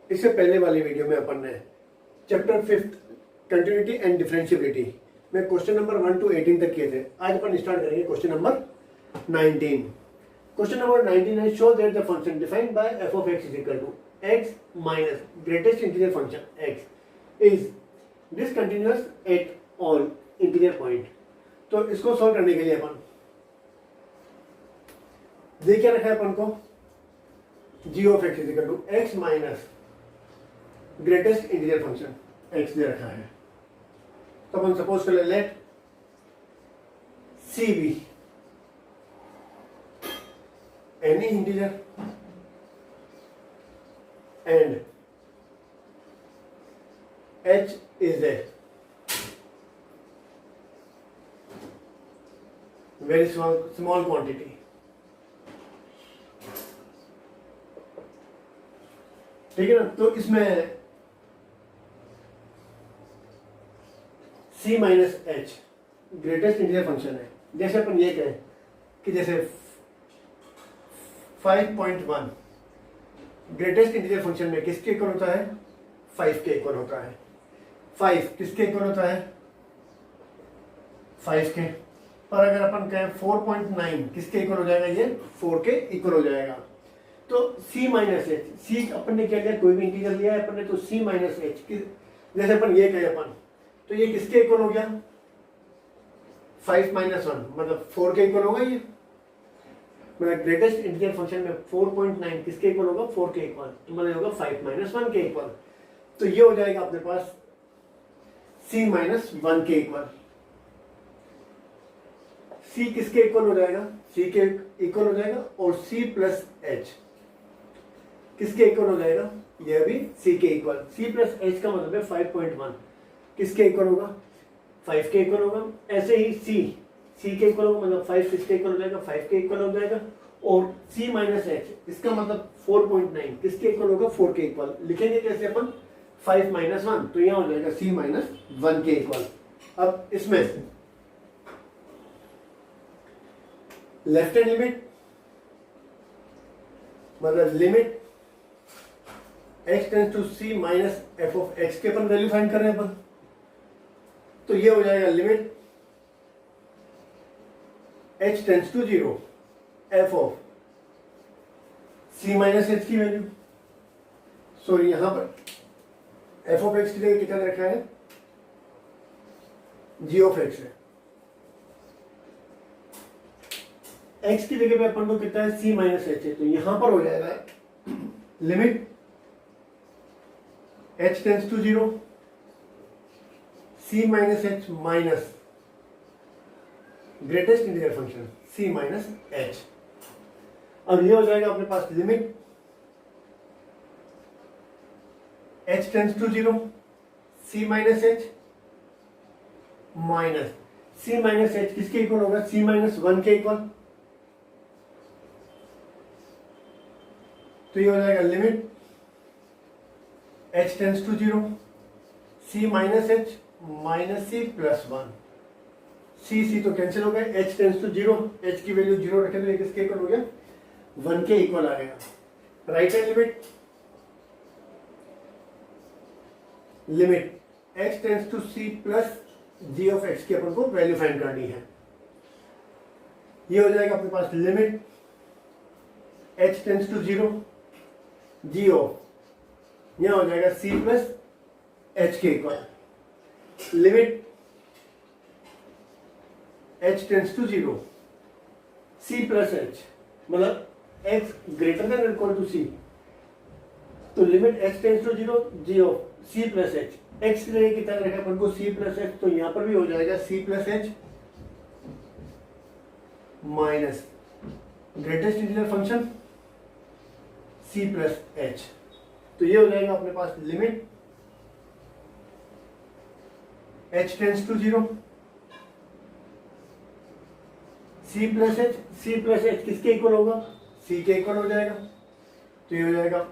इससे पहले वाली वीडियो में अपन ने चैप्टर 5 कंटिन्यूटी एंड डिफरेंशिएबिलिटी में क्वेश्चन नंबर 1 to 18 तक किए थे। आज अपन स्टार्ट करेंगे क्वेश्चन नंबर 19। क्वेश्चन नंबर 19 है show that the function defined by f of x is equal to x minus greatest integer function x is discontinuous at all integer point। तो इसको solve करने के लिए अपन दे क्या रखा है अपन को g of x is equal to x minus greatest integer function x दे रखा है। तो अपन सपोज कर ले let c be any integer and h is a very small quantity. ठीक है ना। तो इसमें c minus H greatest integer function है। जैसे अपन ये कहें कि जैसे 5.1 ग्रेटेस्ट इंटीजर फंक्शन में किसके इक्वल होता है 5 के इक्वल होता है। 5 किसके इक्वल होता है 5 के। पर अगर अपन कहें 4.9 किसके इक्वल हो जाएगा ये 4 के इक्वल हो जाएगा। तो c माइनस एच सी अपन ने क्या लिया कोई भी इंटीजर लिया है अपन ने तो c माइनस एच जैसे अपन ये कहें अपन तो ये किसके इक्वल हो गया 5 माइनस 1 मतलब 4 के इक्वल होगा। ये मतलब ग्रेटेस्ट इंटीजर फंक्शन में 4.9 किसके इक्वल होगा 4 के इक्वल तो मतलब होगा 5 माइनस 1 के इक्वल। तो ये हो जाएगा अपने पास c माइनस 1 के इक्वल। c किसके इक्वल हो जाएगा c के इक्वल हो जाएगा और c प्लस एच किसके इक्वल हो जाएगा यह भी c के इक्वल। c प्लस एच का मतलब है 5.1 किसके इक्वल होगा 5 के इक्वल होगा। ऐसे ही c के इक्वल होगा मतलब 5 किसके इक्वल हो जाएगा 5 के इक्वल हो जाएगा। और c माइनस एच इसका मतलब 4.9 किसके इक्वल होगा 4 के इक्वल। लिखेंगे कैसे अपन 5 माइनस 1 तो यहाँ हो जाएगा c माइनस 1 के इक्वल। अब इसमें लेफ्ट हैंड लिमिट मतलब limit x tends to c minus f of x के अपन वैल्यू फाइंड कर रहे हैं अपन। तो ये हो जाएगा limit h tends to 0 f of c minus h की वैल्यू सॉरी यहां पर f ऑफ x की जगह कितना रखा है g ऑफ x है। x की जगह पे अपन को कितना है c माइनस h है तो यहां पर हो जाएगा limit h tends to 0 c minus h minus greatest integer function c minus h। अब ये हो जाएगा अपने पास limit h tends to 0 c minus h minus c minus h किसके इक्वल होगा c माइनस 1 के इक्वल। तो ये हो जाएगा limit h tends to 0 c minus h minus c plus 1 c तो कैंसिल हो गए h टेंस टू 0 h की वैल्यू 0 रखे तो किसके इक्वल हो गया 1 के इक्वल आ गया। Right hand limit h tends to c plus g of x की अपन को वैल्यू फाइंड करनी है। ये हो जाएगा अपने पास limit h tends to 0 g of यहां हो जाएगा c प्लस h के equal. Limit h tends to 0 c plus h मतलब x greater than equal to c तो limit h tends to 0 g of c plus h x की जगह कितना रखा अपन को c प्लस h तो यहां पर भी हो जाएगा c plus h minus greatest integer function c plus h। तो ये हो जाएगा अपने पास limit h tends to 0 c plus h किसके इक्वल होगा c के इक्वल हो जाएगा। तो ये हो जाएगा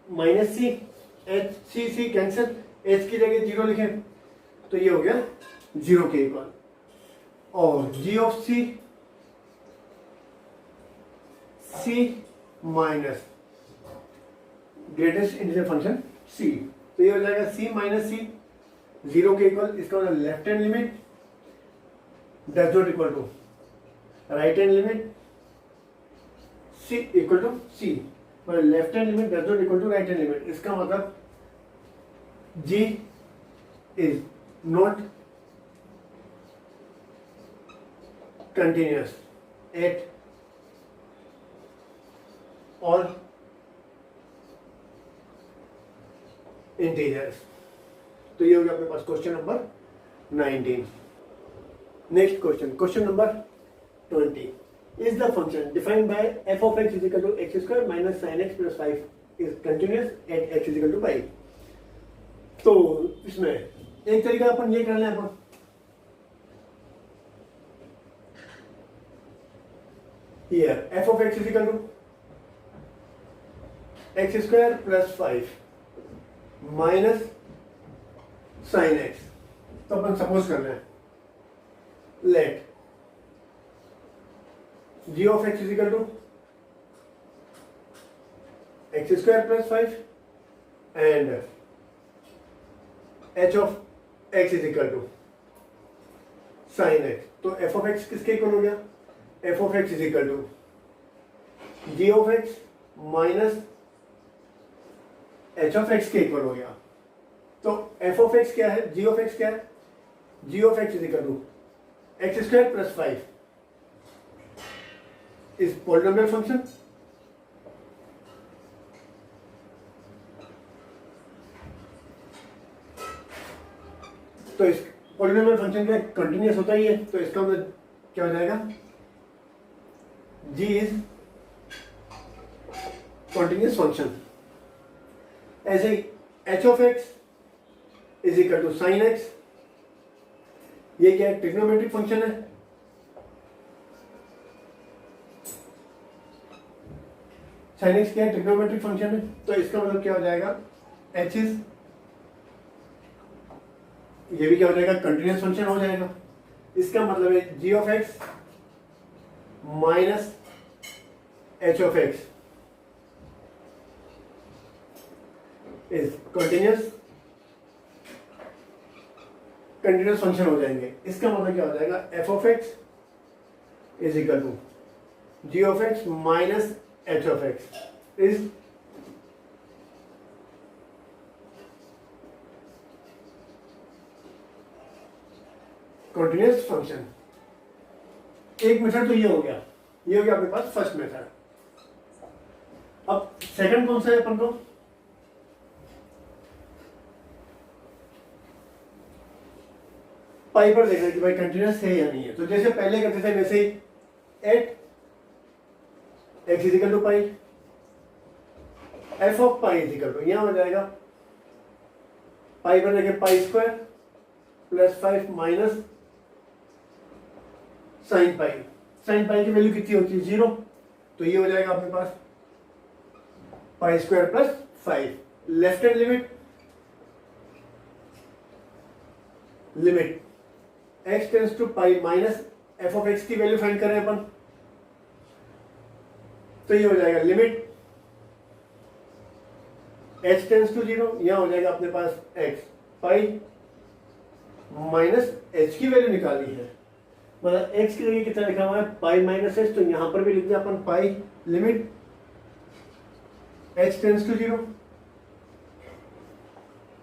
minus c h c cancel h की जगह 0 लिखें तो ये हो गया 0 के इक्वल। और g of c minus greatest integer function c, तो ये हो जाएगा c माइनस सी 0 के इक्वल, इसका मतलब left hand limit does not equal to right hand limit c equal to c, मतलब left hand limit does not equal to right hand limit, इसका मतलब g is not continuous at all integers. तो ये हो गया अपने पास question number 19। Next question, question number 20 is the function defined by f of x is equal to x square minus sin x plus 5 is continuous at x is equal to pi। तो इसमें एक तरीका अपन ये कर लें, अपन here f of x is equal to x square plus 5 minus sine x. तो अपन suppose कर रहे हैं let g of x is equal to x square plus 5 and h of x is equal to sine x. तो f of x किसके equal हो गया? f of x is equal to g of x minus h of x के equal हो गया। तो f of x क्या है, g ऑफ x क्या है? g of x is equal to x square plus 5 is polynomial function. तो इस पॉलिनोमियल फंक्शन का कंटिन्यूअस होता ही है, तो इसका मतलब क्या हो जाएगा? g is continuous function. ऐसे ही h of x is equal to sine X, ये क्या है? ट्रिग्नोमेट्रिक फंक्शन है। साइन एक्स क्या है? ट्रिग्नोमेट्रिक फंक्शन है। तो इसका मतलब क्या हो जाएगा? h इज, ये भी क्या हो जाएगा? कंटिन्यूअस फंक्शन हो जाएगा। इसका मतलब है g of x minus h of x is continuous function हो जाएंगे। इसका मतलब क्या हो जाएगा? f of x is equal to g of x minus h of x is continuous function. एक मेथड तो ये हो गया, ये हो गया आपके पास फर्स्ट मेथड। अब सेकंड कौन सा है अपन को? पाई पर देखना कि भाई कंटिन्यूअस है या नहीं है। तो जैसे पहले करते थे वैसे ही at x is equal to pi, f of pi is equal to, यहां हो जाएगा पाई पर देखें pi square plus 5 minus sine pi. Sine pi की वैल्यू कितनी होती है? 0। तो ये हो जाएगा अपने पास pi square plus 5। Left hand limit x tends to pi minus f of x की वैल्यू फाइंड करें अपन, तो ये हो जाएगा लिमिट h टेंस टू 0, यहां हो जाएगा अपने पास x पाई माइनस h की वैल्यू निकाली है, मतलब x की जगह कितना लिखा हुआ है? Pi minus h। तो यहां पर भी लिख दिया अपन pi limit h tends to 0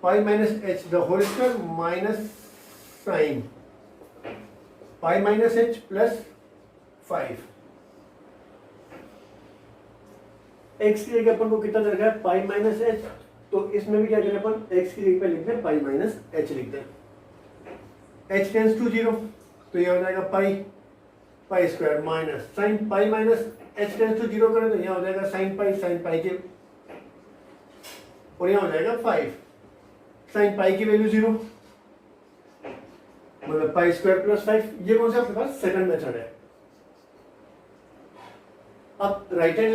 pi minus h the whole square minus sine pi minus h plus 5। x की जगह अपन को कितना दे रखा है? Pi minus h। तो इसमें भी क्या करें अपन? x की जगह पे लिख दें पाई माइनस h लिख दें, h टेंस टू 0, तो ये हो जाएगा pi square minus sine pi minus h tends to 0 करें तो यहाँ हो जाएगा साइन पाई के, और यहाँ हो जाएगा 5 साइन पाई की वैल्यू 0, मतलब पाई स्क्वायर प्लस 5। ये कौन सा आपके पास? सेकंड मेथड है। अब right hand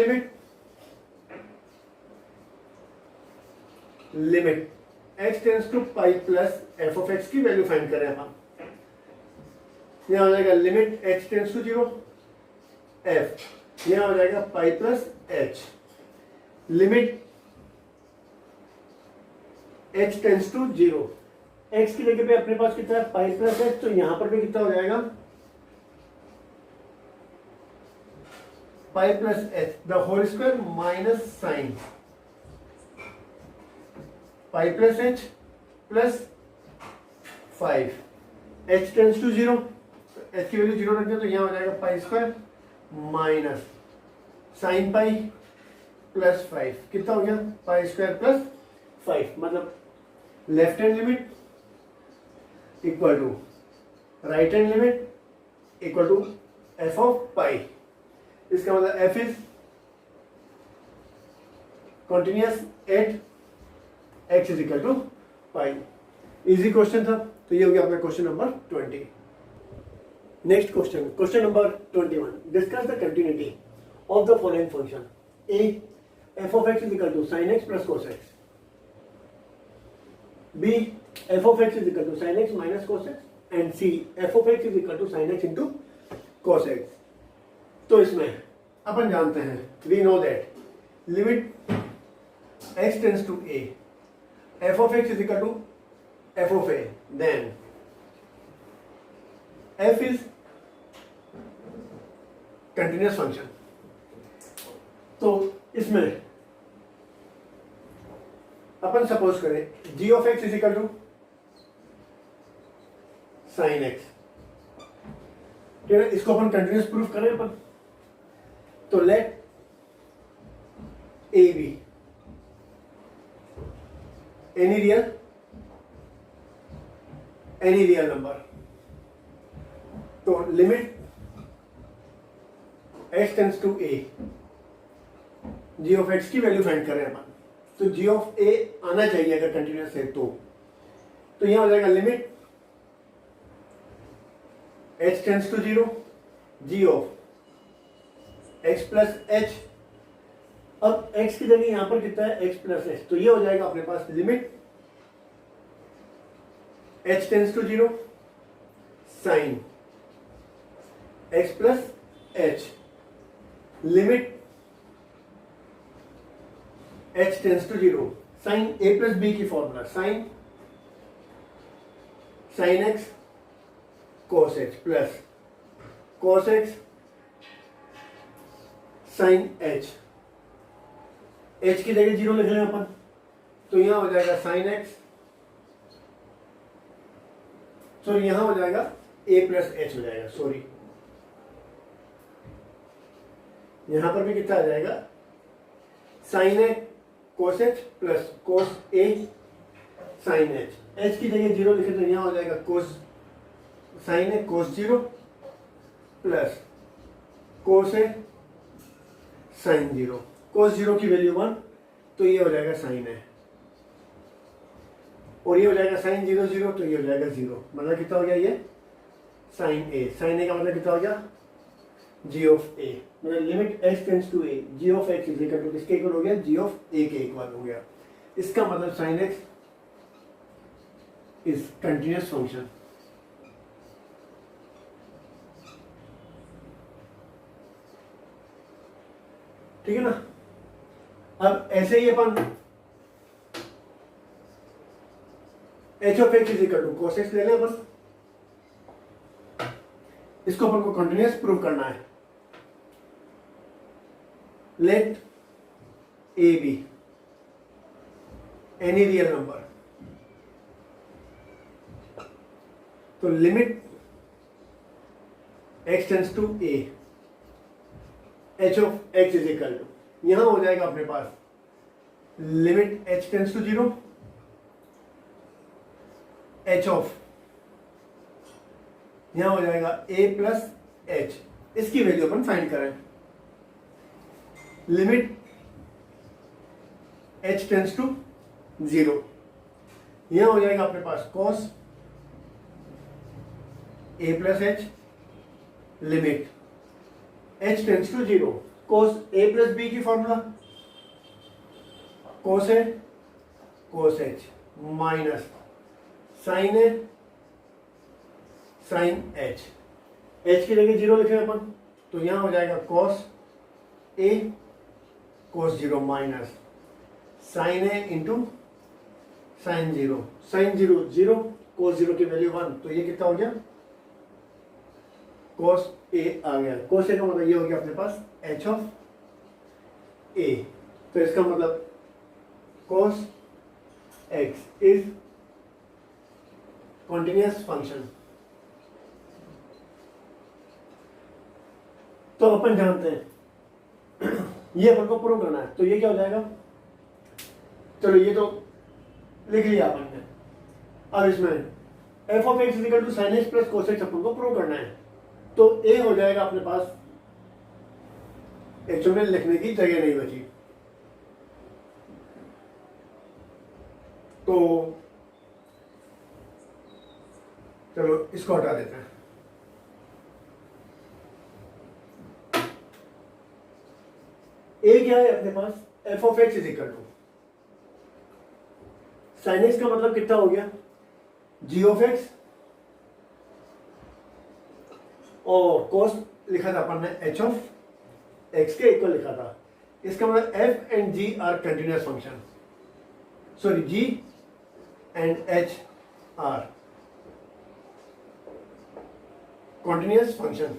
limit x tends to pi plus F of x की वैल्यू फाइंड करें हम, यहां हो जाएगा limit x tends to 0 f, यहां हो जाएगा pi plus h, limit h tends to 0, x की जगह पे अपने पास कितना है पाई प्लस h, तो यहां पर भी कितना हो जाएगा pi plus h the whole square minus sine pi plus h plus 5, h tends to 0, h की वैल्यू 0 रख दिया तो यहां हो जाएगा pi square minus sine pi plus 5, कितना हो गया पाई स्क्वायर प्लस 5, मतलब left hand limit equal to right hand limit equal to f of pi. इसका मतलब f is continuous at x is equal to pi. Easy question था, तो ये हो गया अपना question number 20। Next question, question number 21, discuss the continuity of the following function a f of x is equal to sine x plus cos x, b f of x is equal to sine x minus cos x, and c f of x is equal to sine x into cos x. तो इसमें अपन जानते हैं, we know that limit x tends to a, f of x is equal to f of a, then f is continuous function। तो इसमें अपन suppose करें g of x is equal to sin x, ठीक है, इसको अपन continuous proof करें अपन, तो let a be any real number, तो limit x tends to a, g of x की वैल्यू फाइंड करें अपन, तो g ऑफ a आना चाहिए अगर कंटिन्यूस है तो यहां हो जाएगा limit h tends to 0, g of x plus h, अब x की जगह यहां पर कितना है x प्लस h, तो ये हो जाएगा अपने पास limit h tends to 0 sine x plus h, limit h tends to 0 sine a plus b की formula sine x cos h plus cos x sine h, h की जगह 0 लिख लें अपन, तो यहां हो जाएगा साइन x, सॉरी यहां हो जाएगा a प्लस h हो जाएगा, सॉरी यहां पर भी कितना आ जाएगा sine a cos h plus cos a sine h, h की जगह 0 लिखे तो यहां हो जाएगा cos sine a cos 0 plus cos a sine 0, cos 0 की वैल्यू 1, तो ये हो जाएगा साइन है, और ये हो जाएगा साइन 0 0, तो ये हो जाएगा 0, मतलब कितना हो गया ये साइन a का मतलब कितना हो गया g ऑफ a, मतलब limit x tends to a, g of x is equal to किसके इक्वल हो गया g ऑफ a के इक्वल हो गया। इसका मतलब sine x is continuous function. ठीक है ना, अब ऐसे ही अपन h of x is equal to cos x ले लें अपन, इसको अपन को कंटिन्यूअस प्रूव करना है। Let a be any real number, तो limit x tends to a, h of x is equal to, यहां हो जाएगा अपने पास limit h tends to 0, h of यहां हो जाएगा a प्लस h, इसकी वैल्यू अपन फाइंड करें, लिमिट h टेंस टू 0, यहां हो जाएगा अपने पास cos a plus h, limit h tends to 0, cos a plus b की formula cos a cos h minus sine a sine h, h की जगह 0 लिखे अपन, तो यहां हो जाएगा cos a cos 0 minus sine a into sine zero, sine zero zero, cos zero की value 1, तो ये कितना हो गया, कोस ए आ गया। कोस ए का मतलब ये हो गया अपने पास एच ऑफ ए। तो इसका मतलब कोस एक्स इज कॉन्टिन्यूअस फंक्शन। तो अपन जानते हैं ये अपन को प्रूव करना है, तो ये क्या हो जाएगा, चलो ये तो लिख लिया अपन ने। अब इसमें f of x equal to sine x plus cos x अपन को प्रूव करना है, तो ए हो जाएगा अपने पास, एक्चुअल में लिखने की जगह नहीं बची, तो चलो इसको हटा देते हैं। ए क्या है अपने पास, f of x is equal to sine x का मतलब कितना हो गया, जी ऑफ एक्स, और कोस लिखा था अपन ने एच ऑफ एक्स के इक्वल लिखा था। इसका मतलब f and g are continuous function, sorry g and h are continuous function,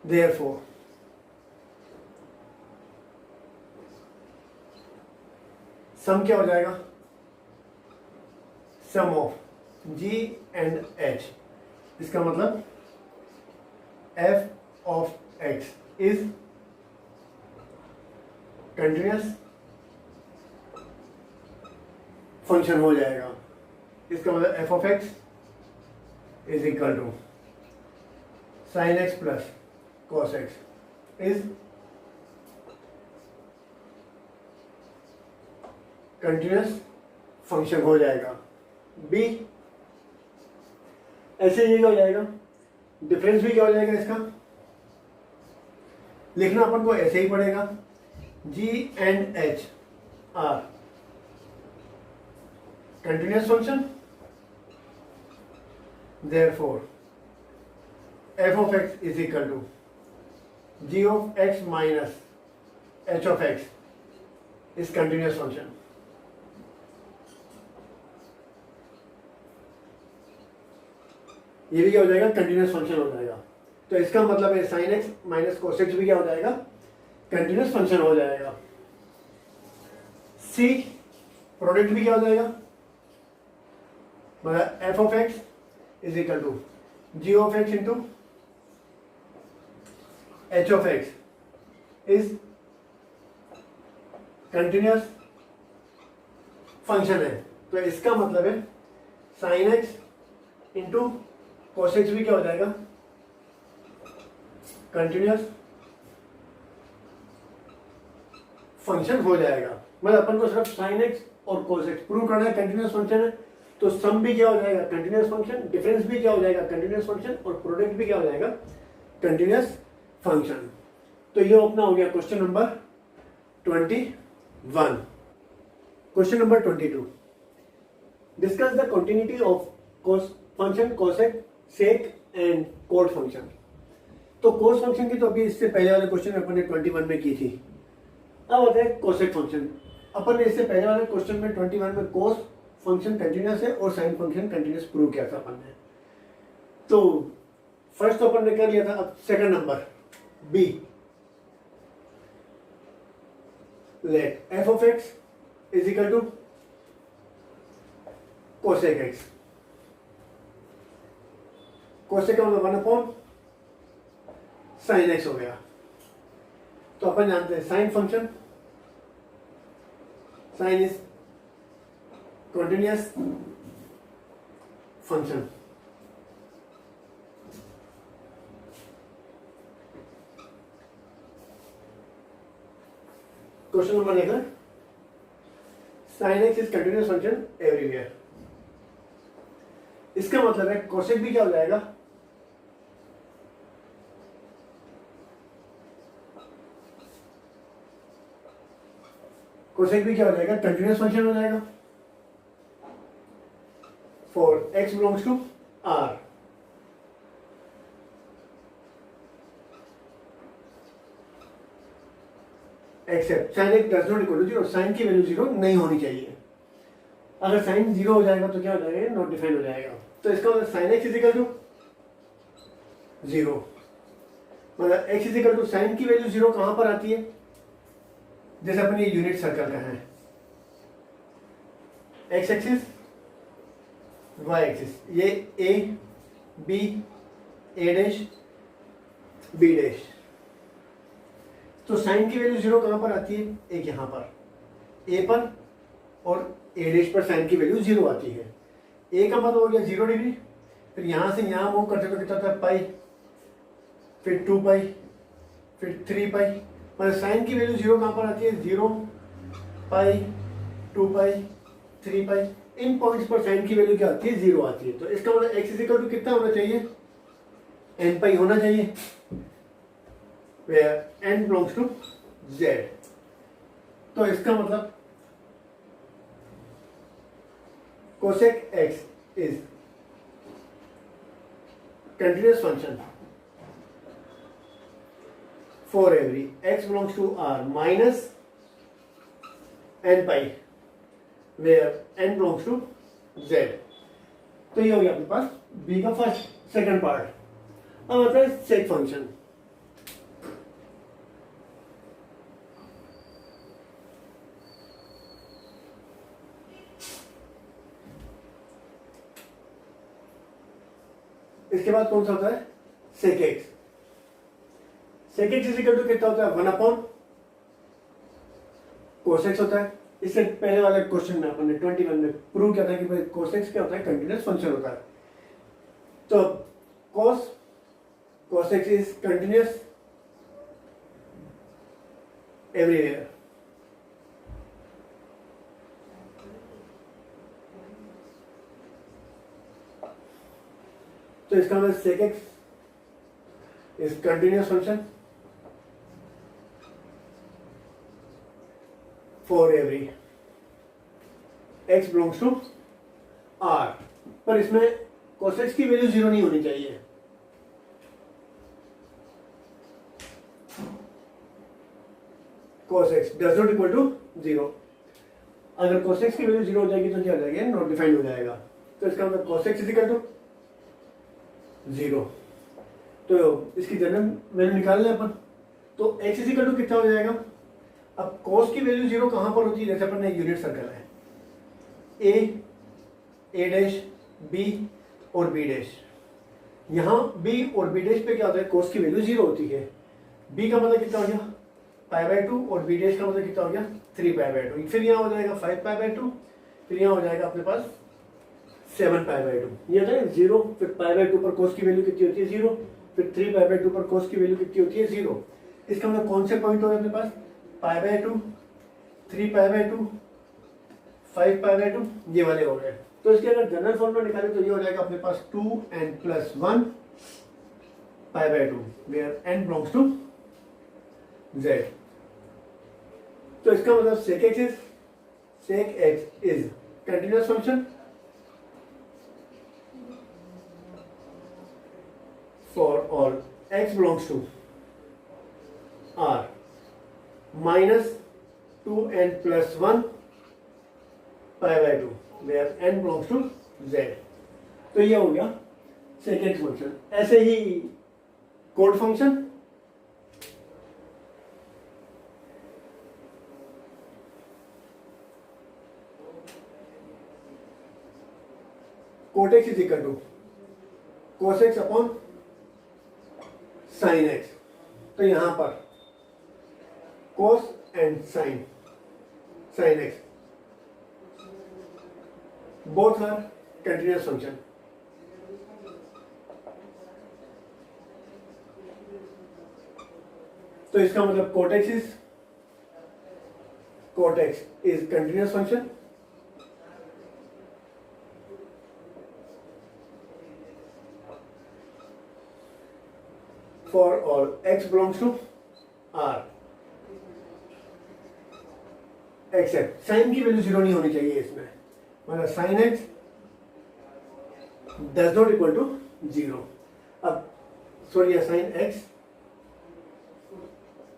therefore sum क्या हो जाएगा, sum of g and h, इसका मतलब f of x is continuous function हो जाएगा। इसका मतलब f of x is equal to sin x plus cos x is continuous function हो जाएगा। बी ऐसे ये क्या हो जाएगा, डिफरेंस भी क्या हो जाएगा इसका, लिखना अपन को ऐसे ही पड़ेगा, g and h are continuous function, therefore f of x is equal to g of x minus h of x is continuous function। ये भी क्या हो जाएगा, कंटिन्यूअस फंक्शन हो जाएगा। तो इसका मतलब है sine x minus cos x भी क्या हो जाएगा, कंटिन्यूअस फंक्शन हो जाएगा। सी प्रोडक्ट भी क्या हो जाएगा, मतलब F of x is equal to g of x into h of x is continuous function है। तो इसका मतलब है sin x into cos x भी क्या हो जाएगा, कंटिन्यूअस फंक्शन हो जाएगा। मतलब अपन को सिर्फ sin x और cos x प्रूव करना है कंटिन्यूअस फंक्शन है, तो सम भी क्या हो जाएगा, कंटिन्यूअस फंक्शन, डिफरेंस भी क्या हो जाएगा, कंटिन्यूअस फंक्शन, और प्रोडक्ट भी क्या हो जाएगा, कंटिन्यूअस फंक्शन। तो ये अपना हो गया question number 21। Question number 22, discuss the continuity of cos function cosec sec and cot function. तो कोस फंक्शन की तो अभी इससे पहले वाले क्वेश्चन अपन ने 21 में की थी। अब होता है कोसेक फंक्शन। अपन ने इससे पहले वाले क्वेश्चन में 21 में कोस फंक्शन कंटिन्यूअस है और साइन फंक्शन कंटिन्यूअस प्रूव किया था अपन ने। तो फर्स्ट तो अपन ने कर लिया था। अब second number b, let f of x is equal to cosec x. Cosec का मतलब 1 साइन एक्स हो गया। तो अपन जानते हैं sine function, sine is continuous function। Question number देखना, sine x is continuous function everywhere. इसका मतलब है कोसेक भी क्या हो जाएगा, कोसेक भी क्या हो जाएगा, कंटिन्यूअस फंक्शन हो जाएगा for x belongs to R। Except sine x does not equal to zero, sine की वैल्यू जीरो नहीं होनी चाहिए। अगर साइन जीरो हो जाएगा तो क्या हो जाएगा, नॉट डिफाइंड हो जाएगा। तो इसका मतलब sine x is equal to zero, मतलब x is equal to sine की वैल्यू जीरो कहां पर आती है, जैसे अपन ये यूनिट सर्कल का है, एक्स एक्सिस वाई एक्सिस, ये a b a dash b dash, तो साइन की वैल्यू जीरो कहां पर आती है, एक यहां पर ए पर और ए डैश पर साइन की वैल्यू जीरो आती है। ए का मतलब हो गया 0 डिग्री, फिर यहां से यहां मूव करते तो कितना था पाई, फिर 2 पाई, फिर 3 पाई, मतलब साइन की वैल्यू जीरो कहां पर आती है, 0 पाई 2 पाई 3 पाई, इन पॉइंट्स पर साइन की वैल्यू क्या आती है, जीरो आती है। तो इसका मतलब एक्स इज इक्वल टू कितना होना चाहिए, एन पाई होना चाहिए, where n belongs to z. तो इसका मतलब cosec x is continuous function for every x belongs to r minus n pi where n belongs to z. तो ये हो गया अपने पास बी का फर्स्ट सेकंड पार्ट। अब आता है सेक फंक्शन। इसके बाद कौन सा होता है, sec x. Sec x is equal to कितना होता है, 1 अपॉन कोस एक्स होता है। इससे पहले वाले क्वेश्चन में अपन ने 21 में प्रूव किया था कि भाई कोस एक्स क्या होता है, कंटिन्यूअस फंक्शन होता है। तो cos x is continuous everywhere. तो इसका मतलब sec x is continuous function for every x belongs to r, पर इसमें cos x की वैल्यू जीरो नहीं होनी चाहिए। cos x does not equal to zero. अगर cos x की वैल्यू जीरो हो जाएगी तो क्या हो जाएगा, नॉट डिफाइंड हो जाएगा। तो इसका मतलब cos x is equal to zero. तो इसकी जनरल वैल्यू निकाल लें अपन। तो x इज इक्वल टू कितना हो जाएगा, अब cos की वैल्यू जीरो कहां पर होती है, जैसे अपन ने यूनिट सर्कल है, ए डैश बी और बी डैश, यहां बी और बी डैश पे क्या होता है, cos की वैल्यू जीरो होती है। b का मतलब कितना हो गया, π/2, और b डैश का मतलब कितना हो गया, 3π/2। फिर यहाँ हो जाएगा 5π/2, फिर यहाँ हो जाएगा अपने पास 7π/2। ये होता है 0, फिर π/2 पर cos की वैल्यू कितनी होती है, 0, फिर 3π/2 पर cos की वैल्यू कितनी होती है, 0। इसका मतलब कौन से पॉइंट हो गए अपने पास, π/2, 3π/2, 5π/2, ये वाले हो गए। तो इसके अगर जनरल फॉर्म में निकालें तो ये हो जाएगा अपने पास 2n+1 π/2 where n belongs to z। तो इसका मतलब sec x is continuous function for all x belongs to r minus 2n+1 π/2 where n belongs to z। तो ये हो गया सेकेंड फंक्शन। ऐसे ही cot function, cot x is equal to cos x upon sine x. तो यहां पर cos and sine x both are continuous function। तो इसका मतलब cot x is continuous function for all x belongs to r except sine की value zero नहीं होनी चाहिए इसमें, मतलब sine x does not equal to zero. अब sorry sine x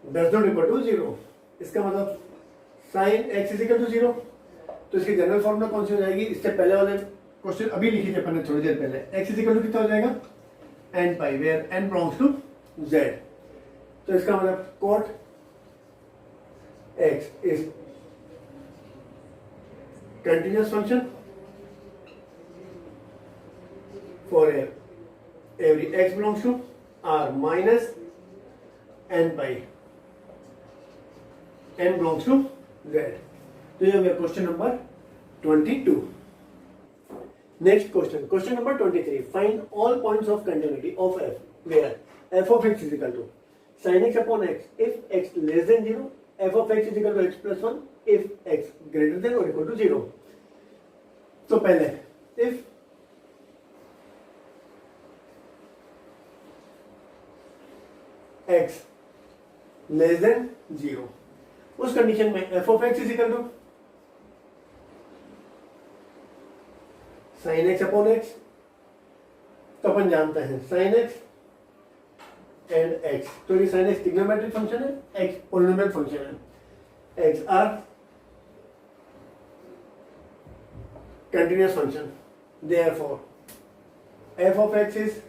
does not equal to zero, इसका मतलब sine x is equal to 0। तो इसकी जनरल फॉर्मूला कौन सी हो जाएगी? इससे पहले वाले क्वेश्चन अभी लिखी थी अपन ने थोड़ी देर पहले, एक्स इज इक्वल टू कितना हो जाएगा? N pi, where n belongs to z. तो इसका मतलब cot x is continuous function for every x belongs to R minus n pi, n belongs to Z. तो ये हो गया question number 22। Next question, question number 23, find all points of continuity of f where f of x is equal to sin x upon x if x less than 0, f of x is equal to x plus 1 if x greater than or equal to 0। तो पहले if x less than 0, उस condition में f of x is equal to sine x upon x. तो अपन जानते हैं sine x and x, तो ये साइन एक्स ट्रिग्नोमेट्रिक फंक्शन है, एक्स पॉलिनोमियल फंक्शन है, x are continuous function, therefore f of x is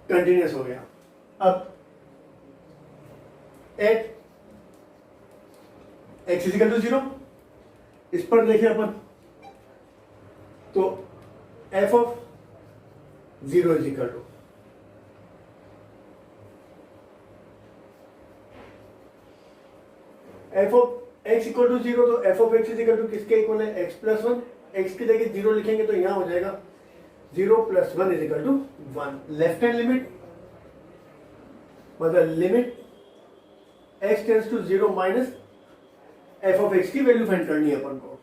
continuous हो गया। अब at x is equal to 0, इस पर देखिए अपन, तो f of 0 is equal to f of x equal to 0, तो f of x is equal to किसके इक्वल है? x plus 1। x की जगह 0 लिखेंगे तो यहां हो जाएगा 0 plus 1 is equal to 1। Left hand limit मतलब limit x tends to 0 minus f of x की वैल्यू फाइंड करनी है अपन को।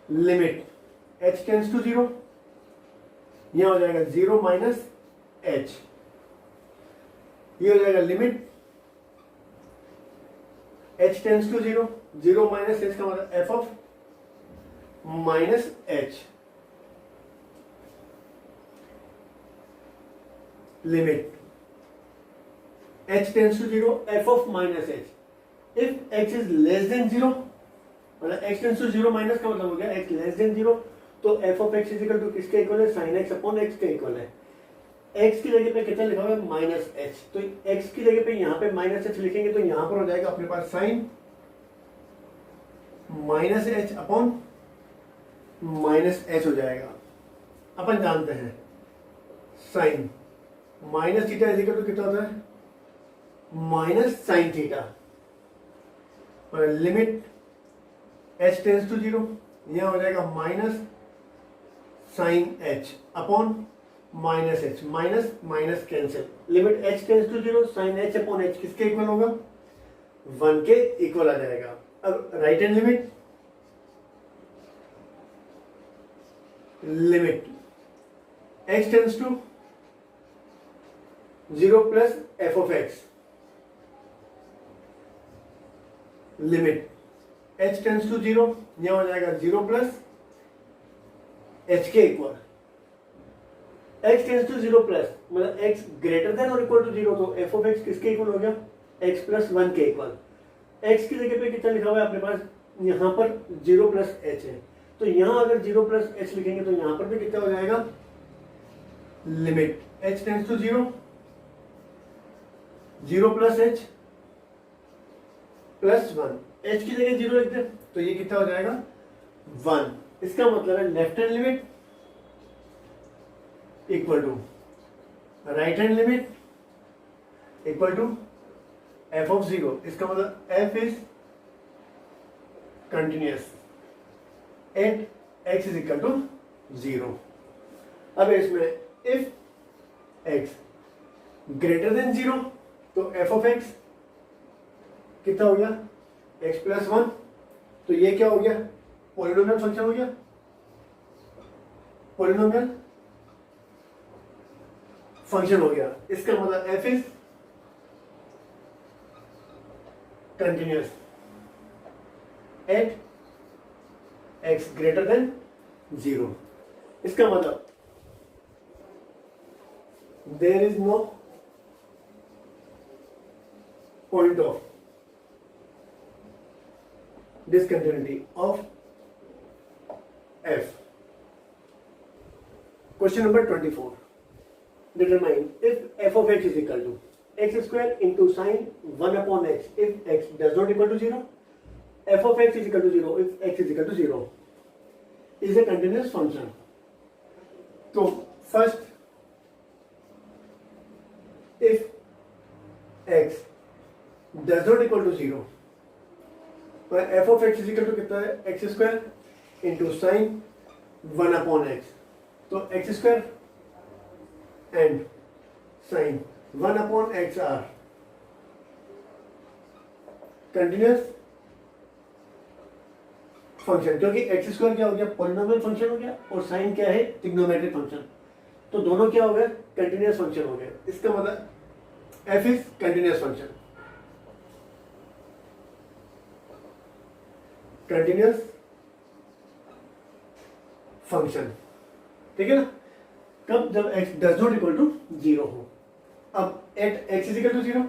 लिमिट h टेंड्स टू 0, यहां हो जाएगा 0 माइनस h, ये हो जाएगा limit h tends to 0, 0 minus h का मतलब f of minus h, limit h tends to 0 f of minus h if x is less than 0, मतलब x टेंड्स टू 0 माइनस का मतलब हो गया x लेस देन 0, तो f of x is equal to किसके equal है? Sine x upon x के equal है। x की जगह पे कितना लिखा हुआ है? माइनस h, तो x की जगह पे यहां पे माइनस h लिखेंगे तो यहां पर हो जाएगा अपने पास sine minus h upon minus h हो जाएगा। अपन जानते हैं sine minus theta is equal to कितना होता है? Minus sine theta. और लिमिट h टेंड्स टू 0, यहां हो जाएगा minus sine h upon minus h, minus minus cancel, limit h tends to 0, sine h upon h किसके इक्वल होगा? 1 के इक्वल आ जाएगा। अब right hand limit, limit x tends to 0 plus f of x, limit h tends to 0, यहां हो जाएगा 0 plus h के equal. x tends to 0 plus मतलब x ग्रेटर देन और इक्वल टू 0, तो f ऑफ x किसके इक्वल हो गया? x प्लस 1 के इक्वल। x की जगह पे कितना लिखा हुआ है अपने पास? यहां पर 0 प्लस h है, तो यहां अगर 0 प्लस h लिखेंगे तो यहां पर भी कितना हो जाएगा? Limit h tends to 0, 0 plus h plus 1, h की जगह 0 लिख दे तो ये कितना हो जाएगा? 1। इसका मतलब है left hand limit equal to right hand limit equal to f of 0। इसका मतलब f is continuous at x is equal to 0। अब इसमें इफ x ग्रेटर देन 0, तो f ऑफ x कितना हो गया? x प्लस 1, तो ये क्या हो गया? पॉलिनोमियल फंक्शन हो गया, पॉलिनोमियल फंक्शन हो गया। इसका मतलब f is continuous at x greater than 0। इसका मतलब there is no point of discontinuity of f. Question number 24. Determine if f of x is equal to x square into sine 1 upon x if x does not equal to 0, f of x is equal to 0 if x is equal to 0, is a continuous function. So first, if x does not equal to 0, तो f of x is equal to कितना है, x square into sine 1 upon x. तो x square and sine 1 upon x are continuous function, क्योंकि x square क्या हो गया, polynomial function हो गया, और साइन क्या है, ट्रिग्नोमेट्रिक फंक्शन. तो दोनों क्या हो गए, कंटिन्यूस फंक्शन हो गए. इसका मतलब f is continuous function. Continuous function, ठीक है ना. कब, जब x does not equal to 0 हो. अब at x is equal to 0,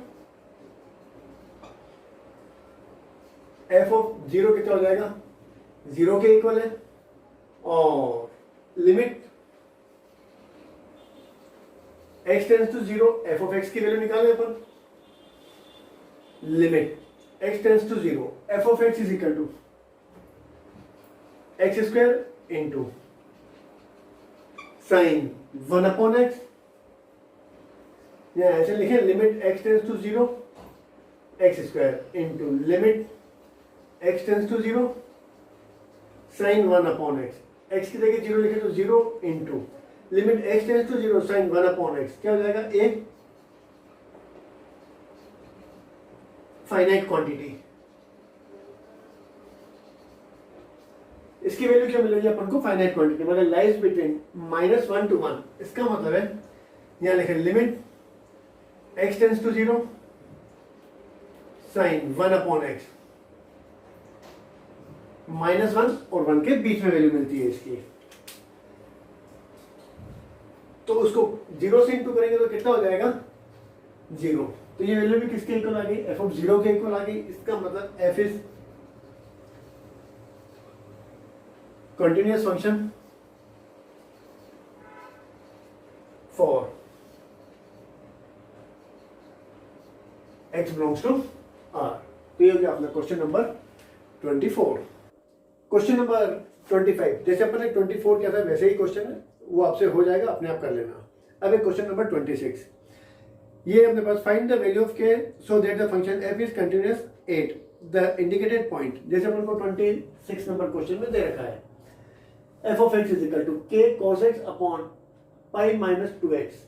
f of 0 कितना हो जाएगा, 0 के इक्वल है. और limit x tends to 0, f of x की वैल्यू निकालें अपन. Limit x tends to 0, f of x is equal to x square into sine 1 upon x, या ऐसे लिखें, limit x tends to 0 x square into limit x tends to 0 sine 1 upon x. x की जगह 0 लिखे तो 0 into limit x tends to 0 sine 1 upon x. क्या हो जाएगा, ए फाइनाइट क्वांटिटी. इसकी वैल्यू क्या मिलेगी अपन को, फाइनाइट क्वांटिटी, मतलब लाइज बिटवीन -1 to 1. इसका मतलब है, यहां लिखे limit x tends to 0 sine 1 upon x. -1 और 1 के बीच में वैल्यू मिलती है इसकी. तो उसको 0 से इंटू करेंगे तो कितना हो जाएगा, 0. तो ये वैल्यू भी किसके इक्वल आ गई, f ऑफ 0 के इक्वल आ गई. इसका मतलब f is continuous function for x belongs to R. तो ये हो गया अपना क्वेश्चन नंबर 24. क्वेश्चन नंबर 25, जैसे अपन ने 24 किया था वैसे ही क्वेश्चन है, वो आपसे हो जाएगा, अपने आप कर लेना. अब एक क्वेश्चन नंबर 26, ये अपने पास find the value of k so that the function f is continuous at the indicated point. जैसे अपन को 26 नंबर क्वेश्चन में दे रखा है, f of x is equal to k cos x upon pi minus 2x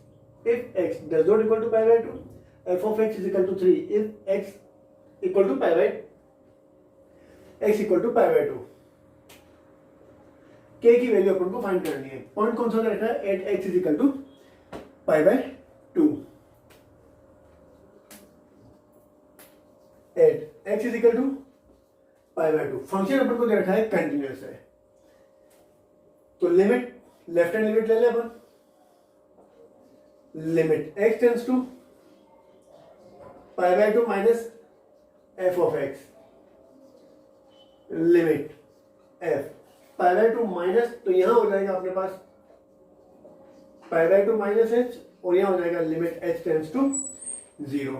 if x does not equal to pi by 2. f of x is equal to 3 if x equal to pi by x equal to pi by 2. k की value अपन को find करनी है. Point कौन सा रखा है, at x is equal to pi by 2. Eight x is equal to pi by 2. फंक्शन अपन को दे रखा है कंटिन्यूअस है. तो लिमिट, लेफ्ट हैंड लिमिट ले ले अपन. Limit x tends to pi by 2 minus f of x. Limit f pi by 2 minus, तो यहां हो जाएगा अपने पास पाई बाय 2 माइनस h, और यहां हो जाएगा limit h tends to 0.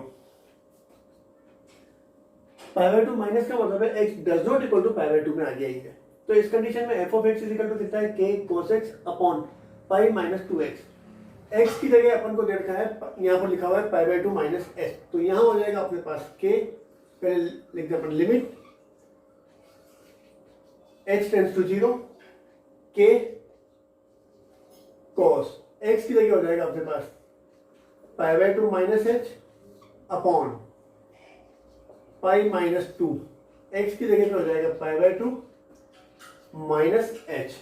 Pi by 2 minus का मतलब है x does not equal to pi by 2 में आ गया ही है. तो इस कंडीशन में f of x is equal to कितना है, k cos x upon pi minus 2x. x की जगह अपन को दे रखा है, यहाँ पर लिखा हुआ है पाई बाय 2 माइनस s. तो यहाँ हो जाएगा अपने पास k, पहले लिख दे अपन limit h tends to 0 k cos x की जगह हो जाएगा अपने पास pi by 2 minus h upon pi minus 2. x की जगह पे हो जाएगा pi by 2 minus h.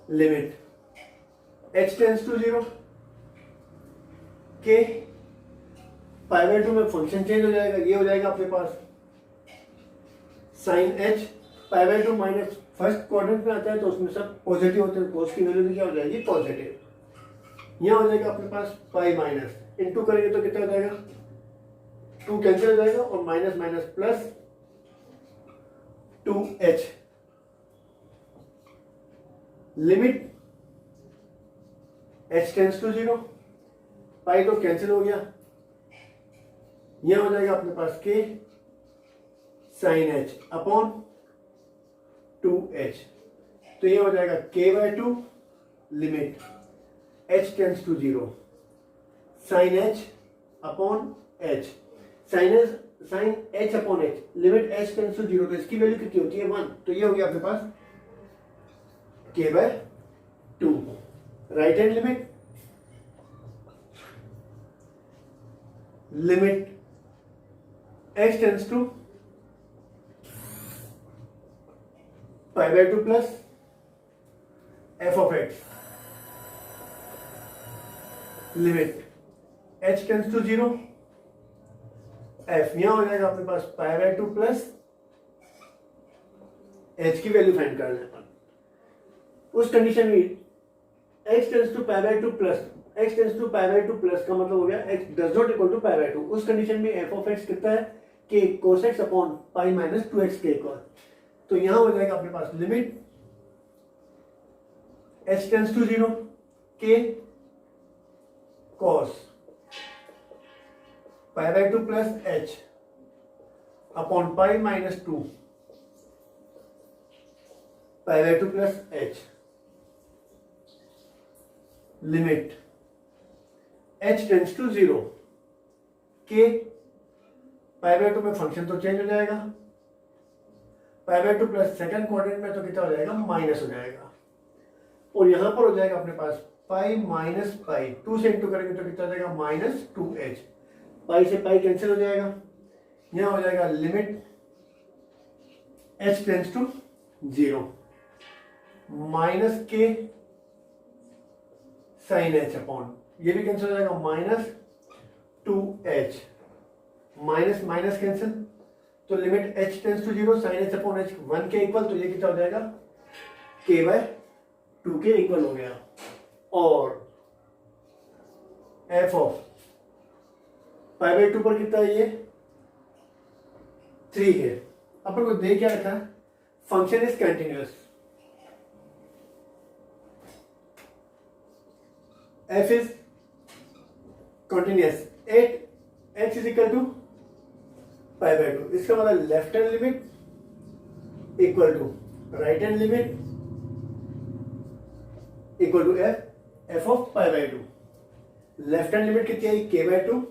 Limit h tends to 0 k pi by 2 में फंक्शन चेंज हो जाएगा, ये हो जाएगा अपने पास sine h. Pi by 2 minus first quadrant में आता है तो उसमें सब पॉजिटिव होते हैं, कोस की वैल्यू भी क्या हो जाएगी, पॉजिटिव. यहाँ हो जाएगा अपने पास पाई माइनस, इंटू करेंगे तो कितना हो जाएगा, 2 कैंसिल हो जाएगा और minus minus plus 2h limit h tends to 0, pi तो कैंसिल हो गया, यह हो जाएगा अपने पास k sine h upon 2h, तो ये हो जाएगा k/2 limit h tends to 0 sine h upon h, sine h upon h limit h tends to 0, तो इसकी वैल्यू कितनी होती है 1, तो ये हो गया अपने पास k/2, right hand limit h tends to π/2 plus f of x limit h tends to 0 f, यहां हो जाएगा अपने पास π/2 प्लस h की वैल्यू फाइंड करना है। उस कंडीशन में x tends to π/2 plus x tends to π/2 plus का मतलब हो गया x does not equal to π/2, उस कंडीशन में f ऑफ x कितना है k cos x upon pi minus 2x k cos, तो यहां हो जाएगा अपने पास limit h tends to 0 k cos π/2 plus h upon pi minus 2 π/2 plus h limit h tends to 0 k π/2 में फंक्शन तो चेंज हो जाएगा, π/2 प्लस सेकंड क्वाड्रेंट में तो कितना हो जाएगा माइनस हो जाएगा, और यहां पर हो जाएगा अपने पास पाई माइनस पाई, 2 से इंटू करेंगे तो कितना हो जाएगा माइनस 2h, पाई से पाई कैंसिल हो जाएगा, यहां हो जाएगा limit h tends to 0 minus k sine h upon, ये भी कैंसिल हो जाएगा minus 2h, minus minus cancel, तो limit h tends to 0 sine h upon h 1 के इक्वल, तो ये कितना हो जाएगा k/2 के इक्वल हो गया, और f ऑफ π/2 पर कितना है ये 3 है। अपन को दे क्या रखा है, function is continuous, f is continuous at h is equal to π/2, इसका मतलब left hand limit equal to right hand limit equal to f of π/2, left hand limit कितनी आई k/2,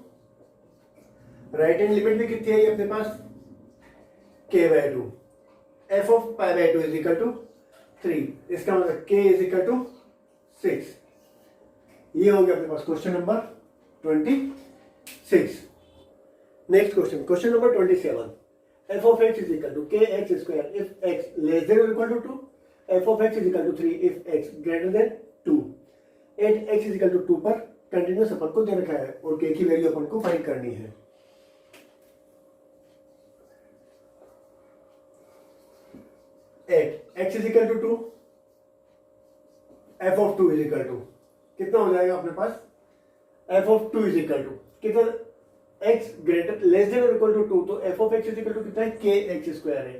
राइट हैंड लिमिट भी कितनी आई अपने पास k/2, f of π/2 is equal to 3, इसका मतलब k इज इक्वल टू 6, ये हो गया अपने पास question number 26। Next question, question number 27, f of x is equal to kx square if x less than और equal to 2, f of x is equal to 3 if x greater than 2, eight x is equal to 2 पर continuous अपन को दे रखा है और k की value अपन को फाइंड करनी है। At x is equal to 2, f of 2 is equal to कितना हो जाएगा अपने पास, f of 2 is equal to कितना, x ग्रेटर लेस देन और इक्वल टू 2, तो f of x is equal to कितना है kx स्क्वायर है,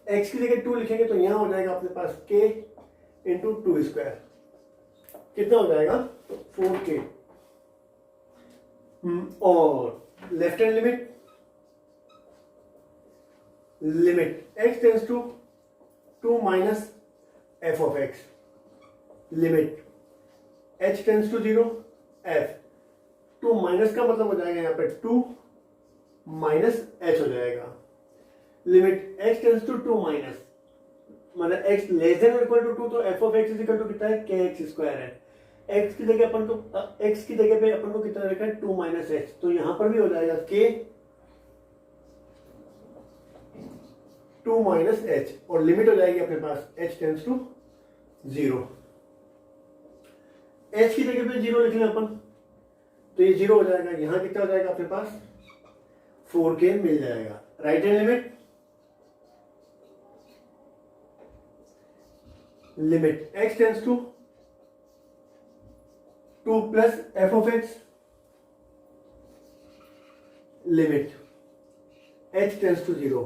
x की जगह 2 लिखेंगे तो यहां हो जाएगा अपने पास k इंटू 2 स्क्वायर, कितना हो जाएगा 4k, और left hand limit x tends to 2 minus f of x, limit h tends to 0 f, 2 minus का मतलब हो जाएगा यहाँ पे 2 माइनस h हो जाएगा, limit x tends to 2 minus मतलब x लेस देन और इक्वल टू 2, तो f of x is equal to कितना है kx स्क्वायर है, x की जगह अपन को x की जगह पे अपन को कितना रखा है 2 माइनस h, तो यहां पर भी हो जाएगा k 2 माइनस h, और लिमिट हो जाएगी अपने पास h टेंस टू 0, h की जगह पे 0 लिख लें अपन, तो ये 0 हो जाएगा, यहां कितना हो जाएगा अपने पास 4k मिल जाएगा, right hand limit x tends to 2 plus f of x limit h tends to 0,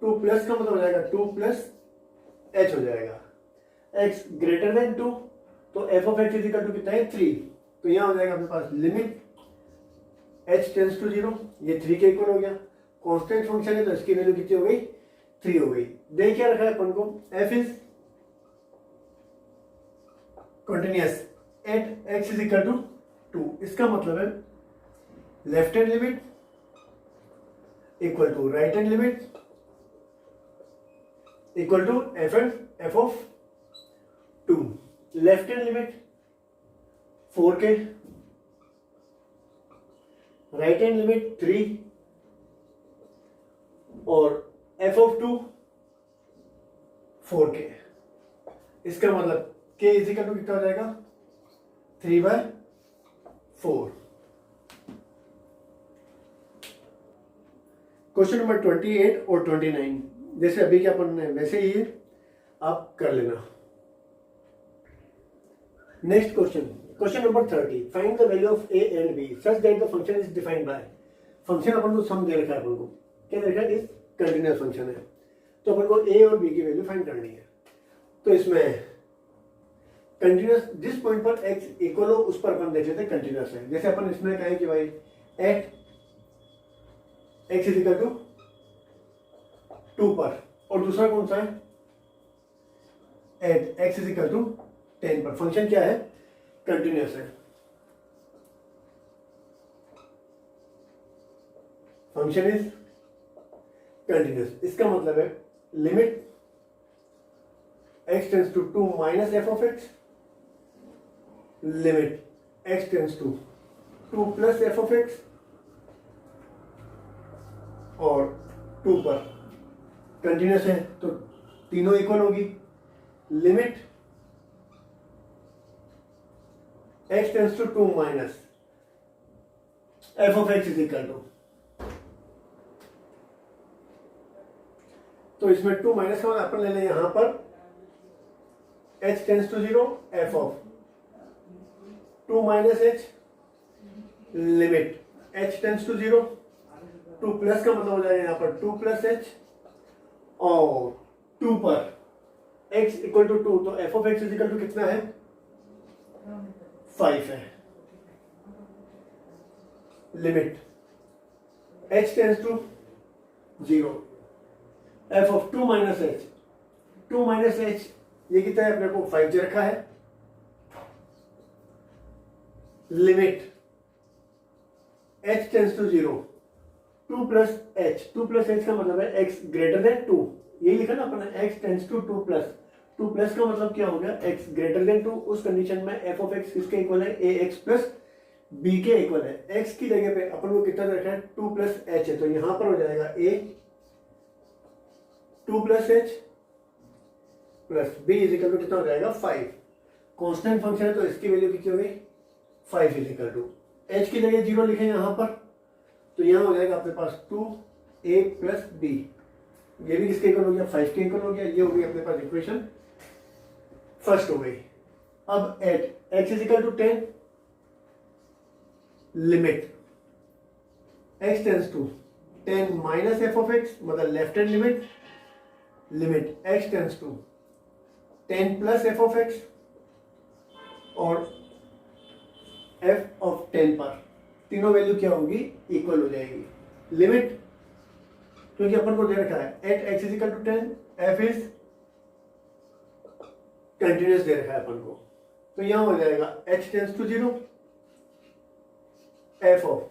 2 plus का मतलब हो जाएगा 2 प्लस h हो जाएगा, x ग्रेटर देन 2, तो f of x is equal to कितना है 3, तो यहाँ हो जाएगा अपने पास लिमिट h टेंस टू 0, ये 3 के इक्वल हो गया, कांस्टेंट फंक्शन है तो इसकी वैल्यू कितनी हो गई 3 हो गई। देख क्या रखा है अपन को, f is continuous at x is equal to 2, इसका मतलब है left hand limit equal to right hand limit equal to f of 2, left hand limit 4k, right hand limit 3 और f ऑफ 2 4k, इसका मतलब k इज इक्वल टू कितना हो जाएगा 3/4। Question number 28 और 29 जैसे अभी क्या अपन ने वैसे ही आप कर लेना। Next question, question number 30, find the value of a and b such that the function is defined by, function अपन को सम दे रखा है, अपन को क्या दे रखा है, इस कंटिन्यूअस फंक्शन है, तो अपन को a और b की वैल्यू फाइंड करनी है। तो इसमें कंटिन्यूअस जिस पॉइंट पर x इक्वल हो उस पर अपन देख लेते हैं कंटिन्यूअस है। जैसे अपन इसमें कहें कि भाई at x is equal to 2 पर, और दूसरा कौन सा है at x is equal to 10 पर, फंक्शन क्या है कंटिन्यूअस है, फंक्शन इज कंटिन्यूअस, इसका मतलब है limit x tends to 2 minus f of x, limit x tends to 2 plus f of x और 2 पर कंटिन्यूअस है तो तीनों इक्वल होगी, limit x tends to 2 minus f of x is equal to, तो इसमें 2 माइनस का अपन ले लें यहां पर h tends to 0 f of 2 minus h, limit h tends to 0, 2 plus का मतलब हो जाएगा यहाँ पर 2 प्लस h और 2 पर x इक्वल टू 2, तो f of x is equal to कितना है 5 है, limit h tends to 0, f of 2 minus h, 2 minus h ये कितना है अपने को 5 दे रखा है, limit h tends to 0, 2 plus h, 2 plus h का मतलब है x ग्रेटर देन 2, यही लिखा ना अपन x tends to 2 plus, 2 plus का मतलब क्या हो गया x ग्रेटर देन 2, उस कंडीशन में f ऑफ x किसके इक्वल है ax प्लस b के इक्वल है, x की जगह पे अपन को कितना रखा है 2 प्लस h है, तो यहां पर हो जाएगा a 2 plus h plus b is equal to कितना हो जाएगा 5, कांस्टेंट फंक्शन है तो इसकी वैल्यू कितनी हो गई 5 इज इक्वल टू, h की जगह 0 लिखे यहां पर, तो यहां हो जाएगा अपने पास 2a प्लस b, ये भी किसके इक्वल हो गया 5 के इक्वल हो गया, ये हो गई अपने पास इक्वेशन फर्स्ट हो गई। अब at x is equal to 10, limit x tends to 10 minus f of x, मतलब left hand limit, limit x tends to 10 plus f of x और f ऑफ 10 पर तीनों वैल्यू क्या होगी इक्वल हो जाएगी, लिमिट क्योंकि अपन को दे रखा है at x is equal to 10, f is continuous दे रखा है अपन को, तो यहां हो जाएगा h tends to 0, f of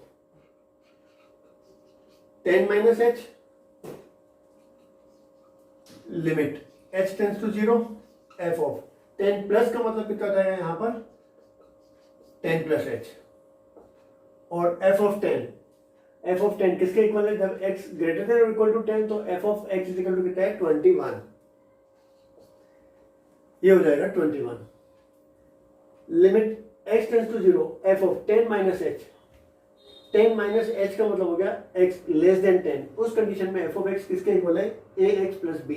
10 minus h, limit h tends to 0, f of 10 plus का मतलब कितना जाएगा यहां पर 10 प्लस h और f ऑफ 10 किसके इक्वल है, जब x ग्रेटर देन और इक्वल टू 10 तो f of x is equal to कितना है 21, ये हो जाएगा 21, limit x tends to 0, f of 10 minus h, 10 minus h का मतलब हो गया x लेस देन 10, उस कंडीशन में f ऑफ x किसके इक्वल है ax प्लस b,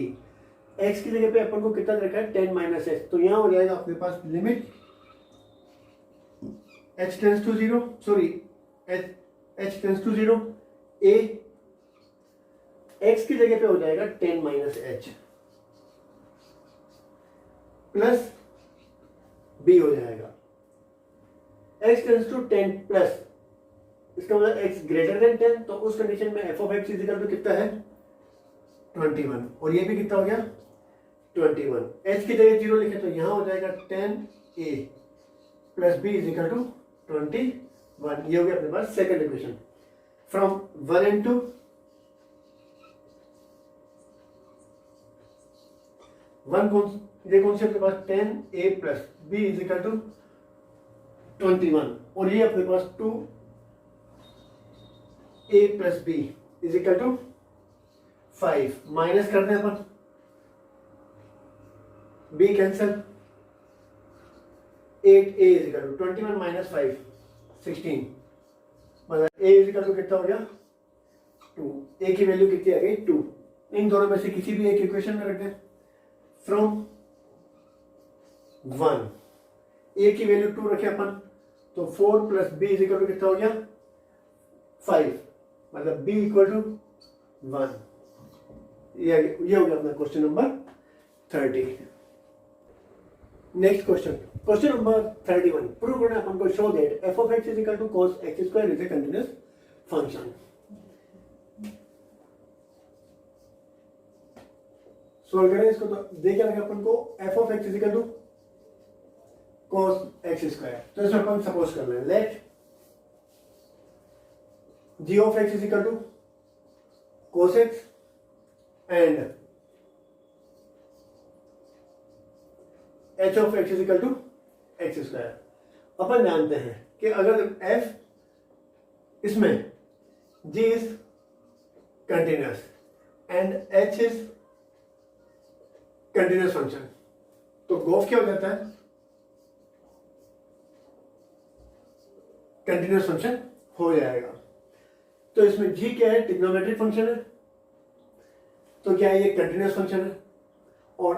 x की जगह पे अपन को कितना रखा है 10 माइनस h, तो यहां हो जाएगा अपने पास limit h tends to 0, sorry h tends to 0, ए एक्स की जगह पे हो जाएगा 10 माइनस एच प्लस बी हो जाएगा x टेंस टू 10 प्लस, इसका मतलब x ग्रेटर देन 10, तो उस कंडीशन में f of x is equal to कितना है 21, और ये भी कितना हो गया 21। h की जगह 0 लिखे तो यहां हो जाएगा 10a plus b is equal to 21। ये हो गया अपने पास सेकंड इक्वेशन। फ्रॉम 1 एंड 2 ये कौन से अपने पास 10a plus b is equal to 21, और ये अपने पास 2a plus b is equal to 5। Minus करते हैं अपन, b cancel, 8a is equal to 21 minus 5 16, मतलब a इजिकल टू कितना हो गया 2। a की वैल्यू कितनी आ गई 2। इन दोनों में से किसी भी एक इक्वेशन में रख दें। फ्रॉम 1 a की वैल्यू 2 रखे अपन, तो 4 प्लस b इजिकल टू कितना हो गया 5, मतलब b इक्वल टू 1। ये हो गया अपना question number 30। Next question number 31। Prove करना अपन को, show that f of x is equal to cos x square is a continuous function. Solve करें इसको, तो देखिए लगा अपन को f of x is equal to cos x square. तो इसमें अपन सपोज कर लें, let g of x is equal to cos x and h of x is equal to x square. अपन जानते हैं कि अगर f इसमें g is continuous and h is continuous function, तो गोफ क्या हो जाता है कंटिन्यूअस फंक्शन हो जाएगा। तो इसमें g क्या है ट्रिग्नोमेट्रिक फंक्शन है, तो क्या है ये कंटिन्यूअस फंक्शन है, और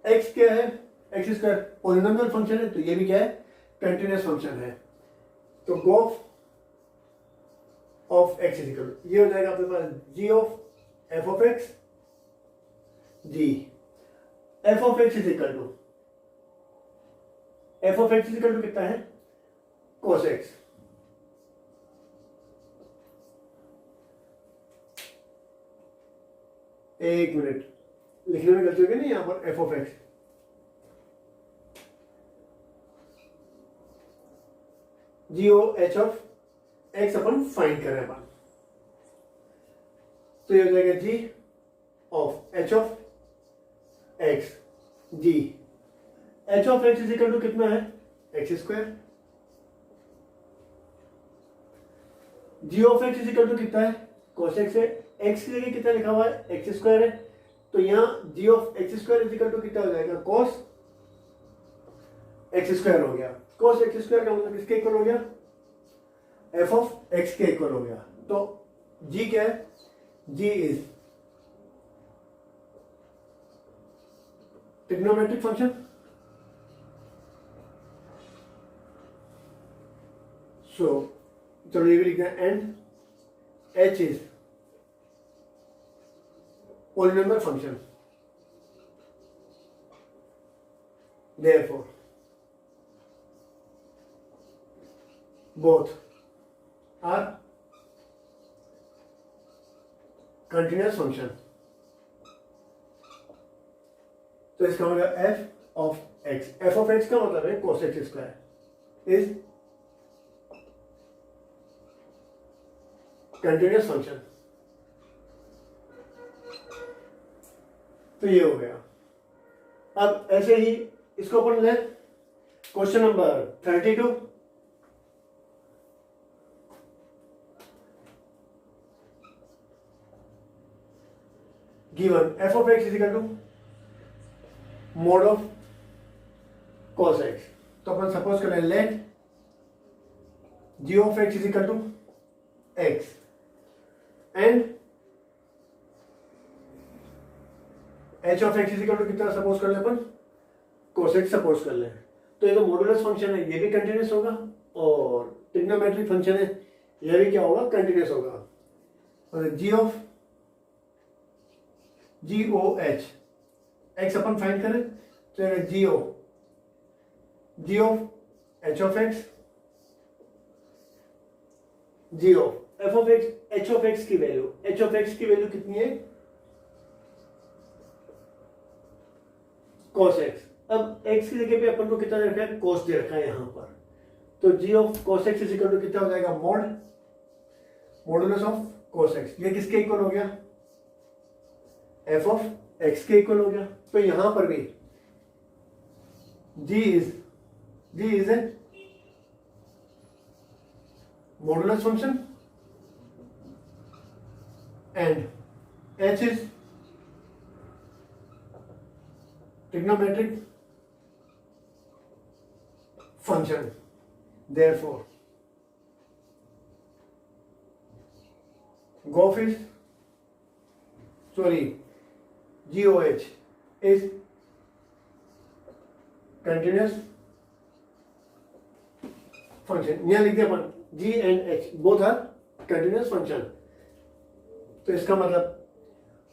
x क्या है एक्स स्क्वायर पॉलिनोमियल फंक्शन है, तो ये भी क्या है कंटिन्यूअस फंक्शन है। तो गोफ ऑफ x इज इक्वल, ये हो जाएगा अपने पास g of f of x, g f of x is equal to कितना है cos x। एक मिनट, लिखने में गलती हो गई नहीं यहां पर f of x, g o h of x अपन फाइंड कर रहे हैं अपन, तो ये हो जाएगा g of h of x, g h of x is equal to कितना है x square, g of x is equal to कितना है cos x है, एक्स की जगह कितना लिखा हुआ है एक्स स्क्वायर है, तो यहां g of x square is equal to कितना हो जाएगा cos एक्स स्क्वायर हो गया। cos एक्स स्क्वायर का मतलब किसके इक्वल हो गया f ऑफ x के इक्वल हो गया। तो g क्या है, g इज ट्रिग्नोमेट्रिक फंक्शन, सो चलो ये भी लिखते हैं, and h is polynomial function, therefore both are continuous function। तो इसका होगा f of x, f of x का मतलब है cos x square is continuous function. तो ये हो गया। अब ऐसे ही इसको अपन ले question number 32। Given f of x is equal to mod of cos x, तो अपन सपोज करें let g of x is equal to x and h of x is equal to कितना सपोज कर ले अपन cos x सपोज कर ले, तो ये तो मॉडुलस फंक्शन है, ये भी कंटिन्यूअस होगा, और ट्रिग्नोमेट्रिक फंक्शन है, ये भी क्या होगा कंटिन्यूअस होगा। और जी ओ एच, एक्स अपन फाइंड करें तो g of h of x, g of f of x, h of x की वैल्यू कितनी है, cos x। अब x की जगह पे अपन को कितना दे रखा है, cos दे रखा है यहां पर, तो g of cos x is equal to कितना हो जाएगा, मॉडुलस ऑफ cos x। ये किसके इक्वल हो गया, f ऑफ x के इक्वल हो गया। तो यहां पर भी g is a modulus function and h is trigonometric function. Therefore, GOH is continuous function. यहाँ लिख दिया अपन G and H both are continuous function. तो इसका मतलब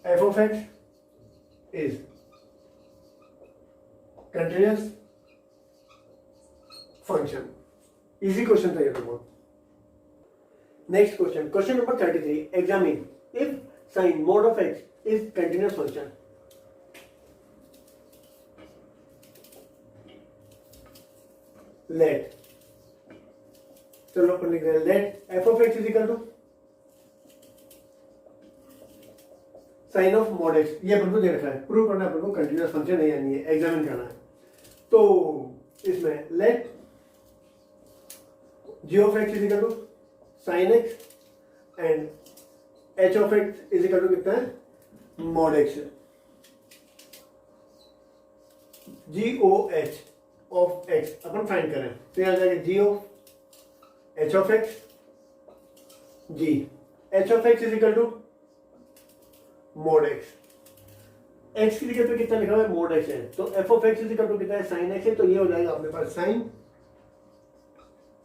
f of x is continuous function. Easy question था ये तो बहुत। Next question, question number 33. Examine if sin mod of x is continuous function. Let, चलो अपन लिख रहे हैं let f of x is equal to sin of mod x। ये अपन को दे रखा है, प्रूव करना है अपन को कंटिन्यूअस फंक्शन है या नहीं है, एग्जामिन करना है। तो इसमें let g of x is equal to sine x and h of x is equal to कितना है, mod x। g o h of x अपन फाइंड करें तो यहाँ जाएगा g of h of x, g h of x is equal to mod x। x की जगह पे कितना लिखा हुआ है, mod x है, तो f of x is equal to कितना है, sin x है, तो ये हो जाएगा अपने पास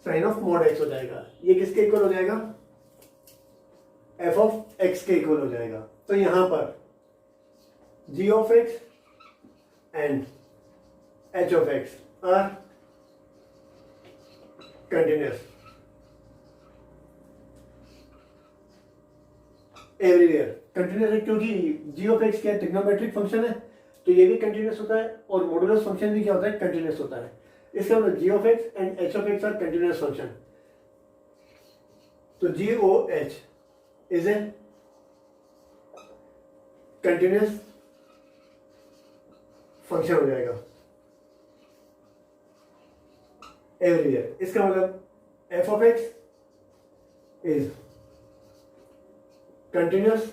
sin ऑफ mod x हो जाएगा। ये किसके इक्वल हो जाएगा, f of x के इक्वल हो जाएगा। तो यहां पर g of x and h of x are continuous everywhere. Continuous है क्योंकि g ऑफ x क्या है, ट्रिग्नोमेट्रिक फंक्शन है, तो ये भी कंटिन्यूअस होता है और मॉडुलस फंक्शन भी क्या होता है, कंटिन्यूअस होता है। इसका मतलब g of x and h of x are continuous function. तो g o h is a continuous function हो जाएगा एवरीवेयर। इसका मतलब f of x is continuous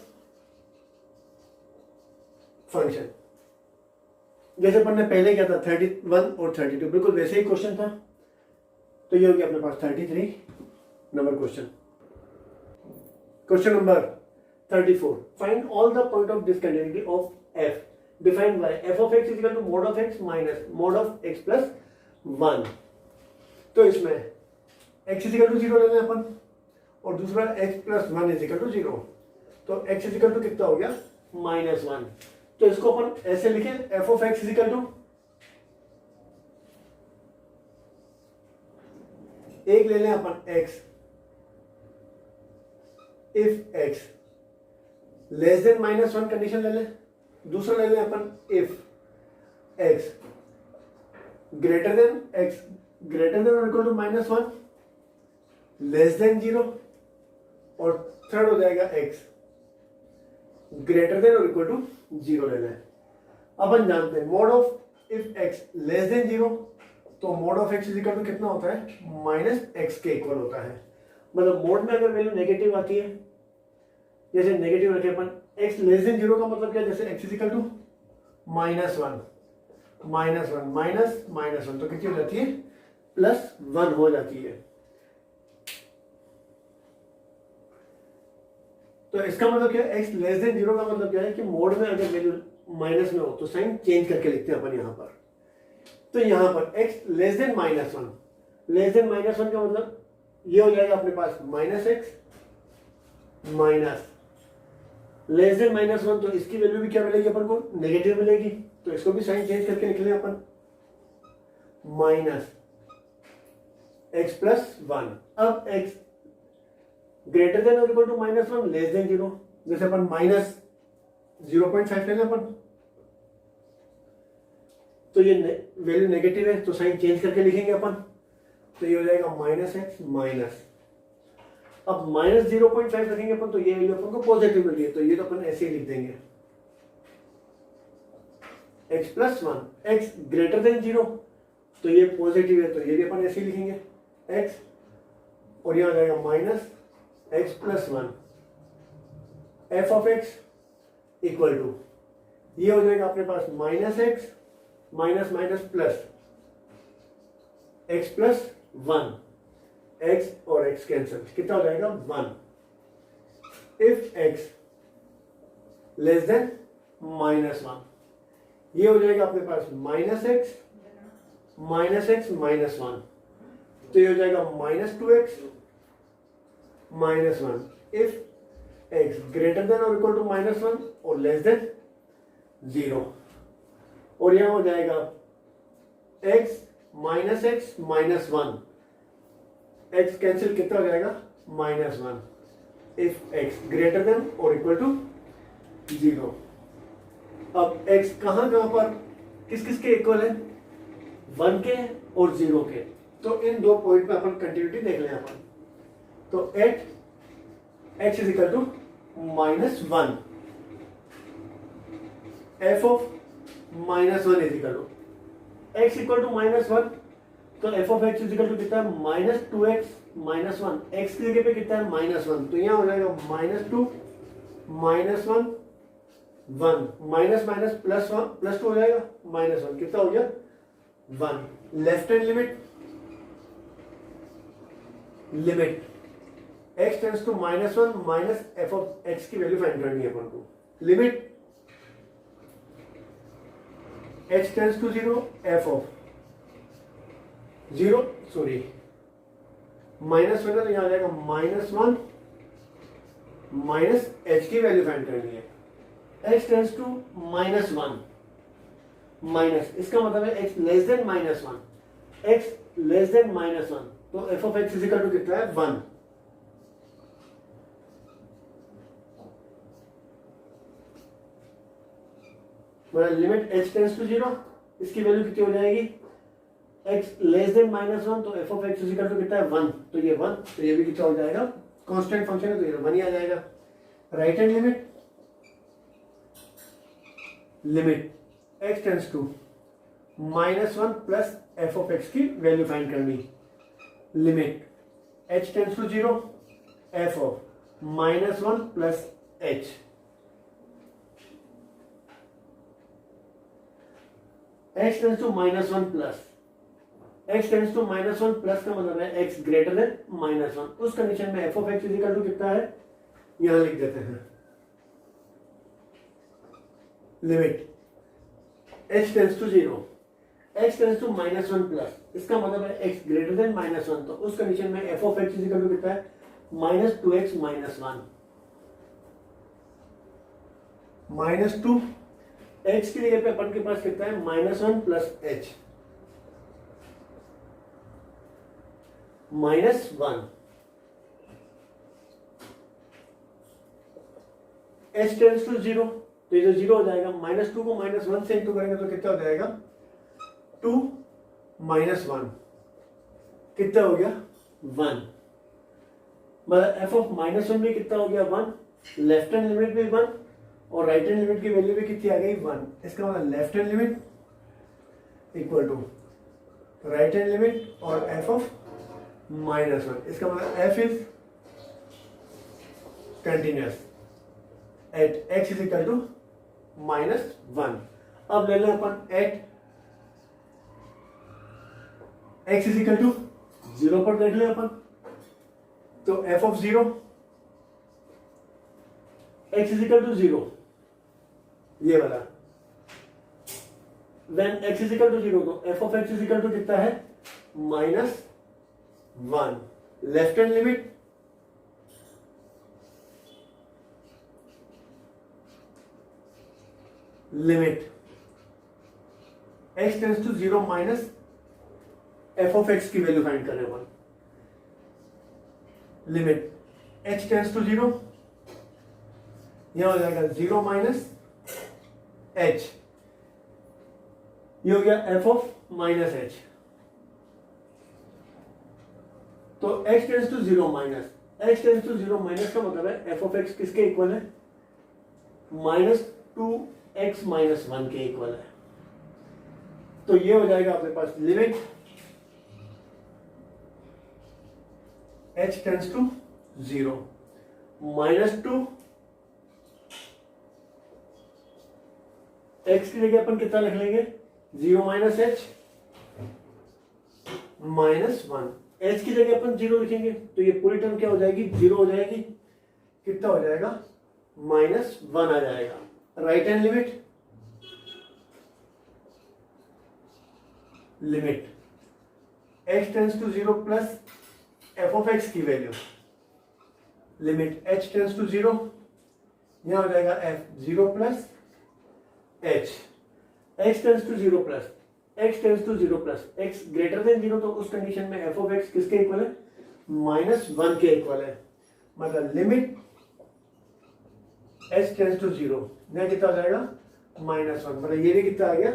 function. जैसे अपन ने पहले किया था 31 और 32, बिल्कुल वैसे ही क्वेश्चन था। तो ये हो गया अपने पास 33 number question. Question number 34, find all the point of discontinuity of f defined by f of x is equal to mod of x minus mod of x plus 1। तो इसमें x इज इक्वल टू 0 लेना है अपन और दूसरा x plus 1 is equal to 0। तो x is equal to कितना हो गया, -1। तो इसको अपन ऐसे लिखे f of x is equal to, एक ले लें अपन x, if x less than -1 condition ले लें। दूसरा ले लें अपन इफ x ग्रेटर देन और इक्वल टू -1 लेस देन 0, और थर्ड हो जाएगा x ग्रेटर देन और इक्वल टू 0 लेना है। अपन जानते हैं mod of if x less than 0, तो mod of x is equal to कितना होता है, -x के इक्वल होता है। मतलब मोड में अगर वैल्यू नेगेटिव आती है, जैसे नेगेटिव रखे अपन x लेस देन 0 का मतलब क्या है, जैसे x इज इक्वल टू -1 -1 तो कितनी हो जाती है, +1 हो जाती है। तो इसका मतलब क्या है, x लेस देन 0 का मतलब क्या है कि मोड में अगर वैल्यू माइनस में हो तो साइन चेंज करके लिखते हैं अपन यहां पर। तो यहां पर x लेस देन -1 का मतलब ये हो जाएगा अपने पास -x माइनस लेस देन -1 तो इसकी वैल्यू भी क्या मिलेगी अपन को, नेगेटिव मिलेगी, तो इसको भी साइन चेंज करके लिख लें अपन, माइनस एक्स प्लस 1। अब एक्स ग्रेटर देन और इक्वल टू -1, लेस देन 0, जैसे अपन माइनस 0.5 ले लें अपन, तो ये वैल्यू नेगेटिव है तो साइन चेंज करके लिखेंगे अपन, तो ये हो जाएगा माइनस एक्स माइनस, अब माइनस 0.5 रखेंगे अपन तो ये वैल्यू अपन को पॉजिटिव मिल रही है, तो ये तो अपन ऐसे ही लिख देंगे x plus 1, x greater than 0 तो ये पॉजिटिव है तो ये भी अपन ऐसे ही लिखेंगे x, और ये हो जाएगा minus x plus 1, f of x equal to, ये हो जाएगा अपने पास minus x minus minus plus x plus 1, x और x कैंसिल, कितना हो जाएगा 1। इफ x लेस देन -1, ये हो जाएगा अपने पास माइनस एक्स माइनस 1, तो ये हो जाएगा -2x -1 if x greater than और इक्वल टू -1 और लेस देन 0, और यहां हो जाएगा x -1, x कैंसिल, कितना हो जाएगा -1 इफ x ग्रेटर देन और इक्वल टू 0। अब x कहां पर किस किस के इक्वल है, 1 के और 0 के, तो इन दो पॉइंट पे अपन कंटिन्यूटी देख लें अपन, तो at x is equal to -1, f of -1 is equal to x equal to -1, तो f of x is equal to कितना है -2x -1, x की जगह पे कितना है -1, तो यहां हो जाएगा -2 -1 1, माइनस माइनस प्लस 1 प्लस 2 हो जाएगा -1, कितना हो गया 1। Left hand limit x tends to -1 minus f of x की वैल्यू फाइंड करनी है अपन को, limit h tends to 0 f of 0 sorry minus 1 तो यहां आ जाएगा -1 माइनस h की वैल्यू फाइंड करनी है, x टेंड्स टू -1 माइनस, इसका मतलब है x less than -1, x less than -1, तो f of x is equal to कितना है 1। लिमिट h टेंड्स टू 0, इसकी वैल्यू कितनी हो जाएगी x लेस देन -1, तो f of x is equal to कितना है 1, तो ये 1, तो ये भी कितना हो जाएगा कांस्टेंट फंक्शन है तो ये 1 ही आ जाएगा। Right hand limit x tends to -1 plus f of x की वैल्यू फाइंड करनी, limit h tends to 0 f of -1 plus h, x tends to -1 plus, x tends to -1 plus का मतलब है x ग्रेटर देन -1, उस condition में f of x is equal to कितना है, यहां लिख देते हैं limit h tends to 0 x tends to -1 plus, इसका मतलब है x ग्रेटर देन -1, तो उस कंडीशन में f of x is equal to कितना है -2x -1, -2 x की जगह पे अपन के पास कितना है -1 plus h -1, h tends to 0 तो ये जो 0 हो जाएगा, -2 को -1 से इंटू करेंगे तो कितना हो जाएगा 2 -1, कितना हो गया 1, मतलब f ऑफ -1 भी कितना हो गया 1, लेफ्ट हैंड लिमिट भी 1 और राइट हैंड लिमिट की वैल्यू भी कितनी आ गई 1, इसका मतलब left hand limit equal to right hand limit और f ऑफ -1, इसका मतलब f is continuous at x is equal to -1। अब ले लें अपन at x is equal to 0 पर देख लें अपन, तो f of 0 x is equal to 0, ये वाला when x is equal to 0 तो f of x is equal to कितना है -1, left hand limit limit x tends to 0 minus f of x की वैल्यू फाइंड करें अपन। लिमिट h टेंस टू 0, यह हो जाएगा 0 माइनस h, ये हो गया एफ ऑफ माइनस एच। तो x tends to 0 minus, x tends to 0 minus का मतलब है एफ ऑफ एक्स किसके इक्वल है, -2x माइनस 1 के इक्वल है। तो ये हो जाएगा आपके पास limit h tends to 0 -2 x की जगह अपन कितना लिख लेंगे, 0 माइनस एच -1, h की जगह अपन 0 लिखेंगे तो ये पूरी टर्म क्या हो जाएगी, 0 हो जाएगी। कितना हो जाएगा, -1 आ जाएगा। Right hand limit, limit x tends to 0 plus F of x की value, limit h tends to 0, यह हो जाएगा f 0 plus h, x tends to 0 plus x tends to 0 plus x greater than 0, तो उस कंडीशन में f of x किसके equal है, -1 के इक्वल है। मतलब लिमिट h टेंस टू 0, यह कितना हो जाएगा, -1, मतलब ये भी कितना आ गया,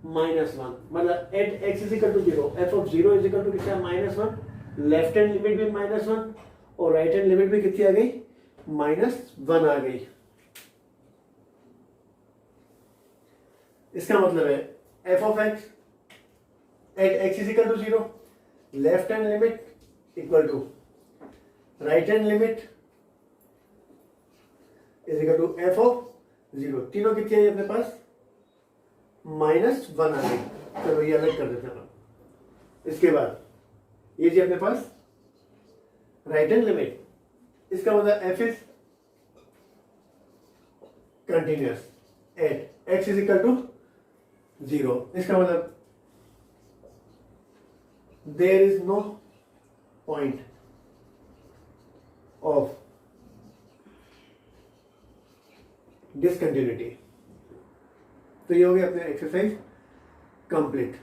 -1। मतलब at x is equal to 0, f of 0 is equal to कितना, -1। लेफ्ट हैंड लिमिट भी -1 और राइट हैंड लिमिट भी कितनी आ गई, -1 आ गई। इसका मतलब है f of x at x is equal to 0, left hand limit equal to right hand limit is equal to f of 0। तीनों कितनी आई अपने पास, -1 आ गई। चलो ये अलग कर देते हैं। इसके बाद ये जी अपने पास राइट हैंड लिमिट, इसका मतलब f is continuous at x is equal to 0। इसका मतलब there is no point of discontinuity. तो ये हो गया अपने एक्सरसाइज कंप्लीट।